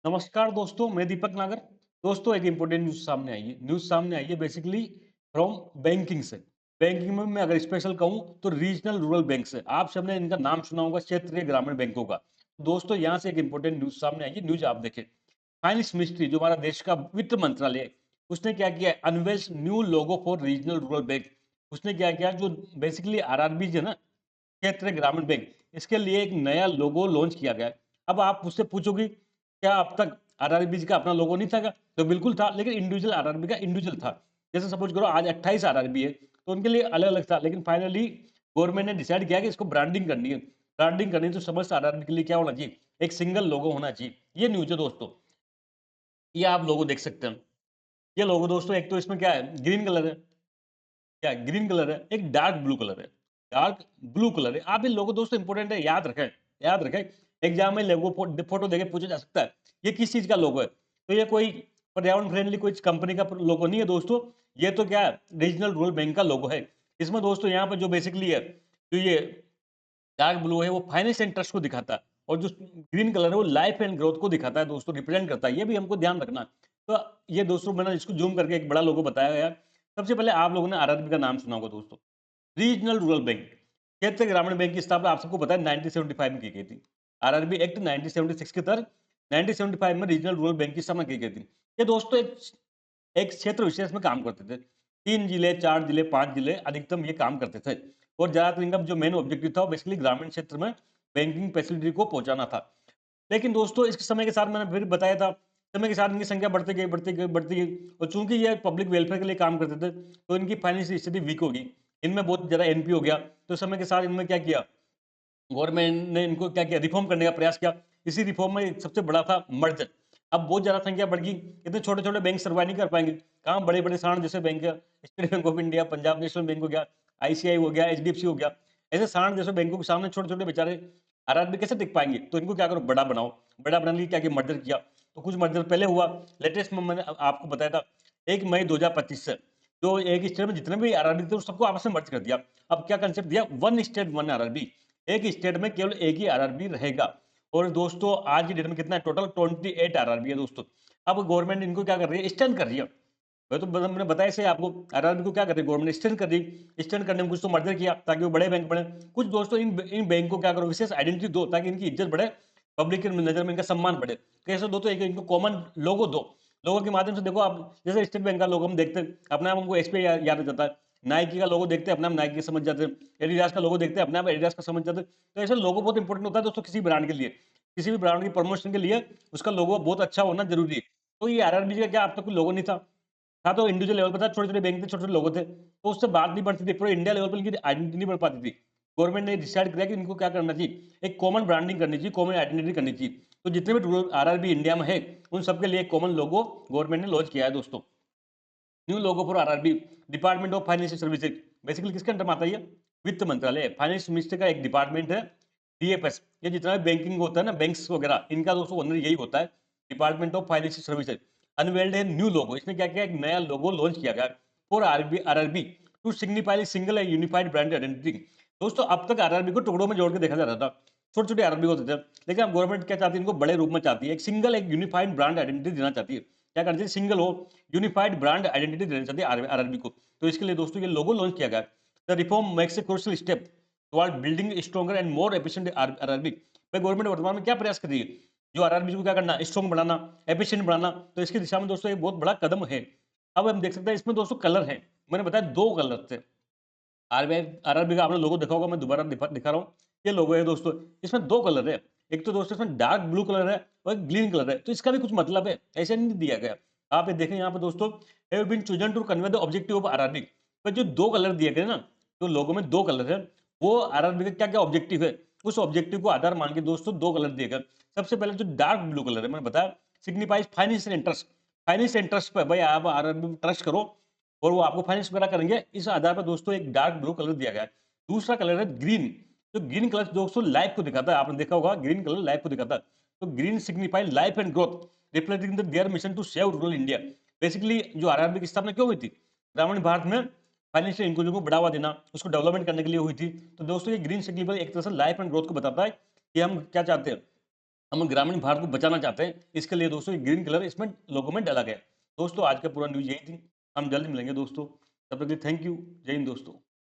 नमस्कार दोस्तों, मैं दीपक नागर। दोस्तों एक इम्पोर्टेंट न्यूज़ सामने आई है बेसिकली फ्रॉम बैंकिंग से। बैंकिंग में मैं अगर स्पेशल कहूँ तो रीजनल रूरल बैंक से। आप सबने इनका नाम सुना होगा क्षेत्रीय ग्रामीण बैंकों का। दोस्तों यहाँ से एक इम्पोर्टेंट न्यूज़ सामने आई है, न्यूज़ आप देखें। फाइनेंस मिनिस्ट्री जो हमारा देश का वित्त मंत्रालय है, उसने क्या किया unveils new logo for regional rural bank. उसने क्या किया जो बेसिकली आरआरबी जो है ना, क्षेत्रीय ग्रामीण बैंक, इसके लिए एक नया लोगो लॉन्च किया गया है। अब आप मुझसे पूछोगे क्या अब तक आरआरबी का अपना लोगो नहीं था क्या? तो बिल्कुल था, लेकिन इंडिविजुअल आरआरबी का इंडिविजुअल था। जैसे सपोज करो आज 28 आरआरबी है, तो उनके लिए अलग-अलग था, लेकिन फाइनली गवर्नमेंट ने डिसाइड किया कि इसको ब्रांडिंग करनी है। ब्रांडिंग करनी है तो समस्त आरआरबी के लिए क्या होना चाहिए? एक सिंगल लोगो होना चाहिए। ये न्यूज़ है दोस्तों, ये आप लोगो देख सकते हैं। ये लोगो दोस्तों एक तो इसमें क्या है ग्रीन कलर है, क्या ग्रीन कलर है, एक डार्क ब्लू कलर है। डार्क ब्लू कलर है। आप ये लोगो दोस्तों इंपॉर्टेंट है, याद रखें, याद रखें। एग्जाम में लोगो फोटो देके पूछा जा सकता है, ये किस चीज का लोगो है? तो ये कोई पर्यावरण फ्रेंडली कोई कंपनी का लोगो नहीं है दोस्तों। ये तो क्या है रीजनल रूरल बैंक का लोगो है। इसमें दोस्तों यहाँ पर जो बेसिकली है, जो ये डार्क ब्लू है वो फाइनेंस एंड ट्रस्ट को दिखाता है, और जो ग्रीन कलर है वो लाइफ एंड ग्रोथ को दिखाता है दोस्तों, रिप्रेजेंट करता है। ये भी हमको ध्यान रखना है। तो ये दोस्तों मैंने इसको जूम करके एक बड़ा लोगो बताया गया। सबसे पहले आप लोगों ने आरआरबी का नाम सुना होगा दोस्तों, रीजनल रूरल बैंक। क्षेत्रीय ग्रामीण बैंक की स्थापना आप सबको पता है 1975 में की गई थी। आरआरबी एक्ट 1976 के तहत 1975 में रीजनल रूरल बैंक की स्थापना की गई थी। ये दोस्तों एक एक क्षेत्र विशेष में काम करते थे। 3 जिले, 4 जिले, 5 जिले अधिकतम ये काम करते थे, और ज़्यादातर इनका जो मेन ऑब्जेक्टिव था वो बेसिकली ग्रामीण क्षेत्र में बैंकिंग फैसिलिटी को पहुँचाना था। लेकिन दोस्तों इसके समय के साथ मैंने फिर बताया था, समय के साथ इनकी संख्या बढ़ती गई, बढ़ती गई, बढ़ती गई, और चूँकि ये पब्लिक वेलफेयर के लिए काम करते थे, तो इनकी फाइनेंशियल स्थिति वीक होगी। इनमें बहुत ज़्यादा एनपी हो गया, तो समय के साथ इनमें क्या किया, गवर्नमेंट ने इनको क्या किया रिफॉर्म करने का प्रयास किया। इसी रिफॉर्म में सबसे बड़ा था मर्जर। अब बहुत ज़्यादा संख्या बढ़ गई, इतने छोटे-छोटे बैंक सर्वाइव नहीं कर पाएँगे। कहाँ बड़े-बड़े सांड जैसे बैंक है, state bank of India, Punjab national bank हो गया, आईसीआई हो गया, एचडीएफसी हो गया। ऐसे सांड जैसे बैंकों के सामने छोटे-छोटे बेचारे आरआरबी कैसे टिक पाएँगे? तो इनको क्या करो बड़ा बनाओ। बड़ा बनाने के लिए क्या किया मर्जर किया। तो कुछ मर्जर पहले हुआ, लेटेस्ट में मैंने आपको बताया था 1 मई 2025 से, जो एक स्टेट में जितने भी आरआरबी थे, उन सबको आपस में मर्ज कर दिया। अब क्या कांसेप्ट दिया, वन स्टेट वन आरआरबी। एक स्टेट में केवल एक ही आरआरबी रहेगा। और दोस्तों आज की डेट में कितना है टोटल 28 आरआरबी है दोस्तों। अब गवर्नमेंट इनको क्या कर रही है, एक्सटेंड कर रही है। मैंने बताया इसे आपको, आरआरबी को क्या कर रही है गवर्नमेंट एक्सटेंड कर रही है। एक्सटेंड करने में कुछ तो मर्जर किया ताकि वो बड़े बैंक बने। कुछ दोस्तों इन बैंक को क्या करो विशेष आइडेंटिटी दो ताकि इनकी इज्जत बढ़े, पब्लिक की नजर में इनका सम्मान बढ़े। कैसे दो, तो एक इनको कॉमन लोगो दो। लोगों के माध्यम से देखो आप, जैसे स्टेट बैंक का लोगो हम देखते हैं अपने आप हमको एसबीआई याद आ जाता है। नाइकी का लोगो देखते हैं अपने आप नाइकी समझ जाते हैं। एडिडास का लोगो देखते हैं अपने आप एडिडास का समझ जाते हैं। तो ऐसे लोगो बहुत इंपॉर्टेंट होता है दोस्तों किसी ब्रांड के लिए। किसी भी ब्रांड की प्रमोशन के लिए उसका लोगो बहुत अच्छा होना जरूरी है। तो ये आरआरबी का क्या अब तक कोई लोगो नहीं था। था तो इंडिविजुअल लेवल पर था, छोटे-छोटे बैंक थे, छोटे-छोटे लोगो थे। तो उससे बात नहीं बढ़ती थी, पूरे इंडिया लेवल पर इनकी आइडेंटिटी नहीं बढ़ पाती थी। गवर्नमेंट ने डिसाइड किया कि इनको क्या करना चाहिए, एक कॉमन ब्रांडिंग करनी चाहिए, कॉमन आइडेंटिटी करनी चाहिए। तो जितने भी रूरल आरआरबी इंडिया में है, उन सबके लिए एक कॉमन लोगो गवर्नमेंट ने लॉन्च किया है दोस्तों। New logo for RRB, department of financial services. Basically किसके अंडर में आता है ये? वित्त मंत्रालय, फाइनेंस मिनिस्ट्री का एक डिपार्टमेंट है। डीएफएस, ये जितना भी बैंकिंग होता है ना, बैंक्स वगैरह, इनका दोस्तों अंदर यही होता है, department of financial services. Unveiled है न्यू लोगो, इसने क्या किया एक नया लोगो लॉन्च किया गया for RB RRB to signify single and unified brand identity. दोस्तों अब तक आरआरबी को टुकड़ों में जोड़ के देखा जा रहा था, छोटे छोटे आरआरबी होते थे, लेकिन अब गवर्नमेंट क्या चाहती है, इनको बड़े रूप में चाहती है, एक सिंगल एक यूनिफाइड ब्रांड आइडेंटिटी देना चाहती है। क्या करना चाहिए, सिंगल हो, यूनिफाइड ब्रांड आइडेंटिटी देना चाहती है आरआरबी को। तो इसके लिए दोस्तों ये लोगो लॉन्च किया गया। The reform makes a crucial step toward building stronger and more efficient RRB. भाई गवर्नमेंट वर्तमान में क्या प्रयास कर रही है, जो आरआरबी को क्या करना, स्ट्रॉन्ग बनाना, एफिशिएंट बनाना। तो इसकी दिशा में दोस्तों एक बहुत बड़ा कदम है। अब हम देख सकते हैं इसमें दोस्तों कलर है, मैंने बताया दो कलर थे। आरबीआई आरआरबी का आपने लोगो देखा होगा, मैं दोबारा दिखा रहा हूँ। ये लोगो है दोस्तों, इसमें दो कलर है। एक तो दोस्तों इसमें डार्क ब्लू कलर है और एक ग्रीन कलर है। तो इसका भी कुछ मतलब है, ऐसे नहीं दिया गया। आप ये देखें यहाँ पे दोस्तों, have been chosen to convey the objective of RRB. पर जो दो कलर दिए गए ना, जो लोगो में दो कलर है, वो आरआरबी का क्या क्या ऑब्जेक्टिव है, उस ऑब्जेक्टिव को आधार मान के दोस्तों दो कलर दिए गए। सबसे पहले जो डार्क ब्लू कलर है, मैंने बताया signifies financial interest. Financial interest पे भाई आप आरआरबी ट्रस्ट करो और वो आपको फाइनेंस वगैरह करेंगे। इस आधार पर दोस्तों एक डार्क ब्लू कलर दिया गया है। दूसरा कलर है ग्रीन। तो ग्रीन कलर दोस्तों लाइफ को दिखाता है, आपने देखा होगा ग्रीन कलर लाइफ को दिखाता है। तो green signify life and growth, reflecting the their mission to serve rural India. Basically जो आरआरबी की स्थापना क्यों हुई थी, ग्रामीण भारत में फाइनेंशियल इंक्लूजन को बढ़ावा देना, उसको डेवलपमेंट करने के लिए हुई थी। तो दोस्तों ये ग्रीन सिग्निफाई एक तरह से लाइफ एंड ग्रोथ को बताता है कि हम क्या चाहते हैं, हम ग्रामीण भारत को बचाना चाहते हैं, इसके लिए दोस्तों ग्रीन कलर इसमें लोगो में डाला गया है। दोस्तों आज का पूरा न्यूज़ यही थी, हम जल्द मिलेंगे दोस्तों, तब तक के लिए थैंक यू, जय हिंद दोस्तों।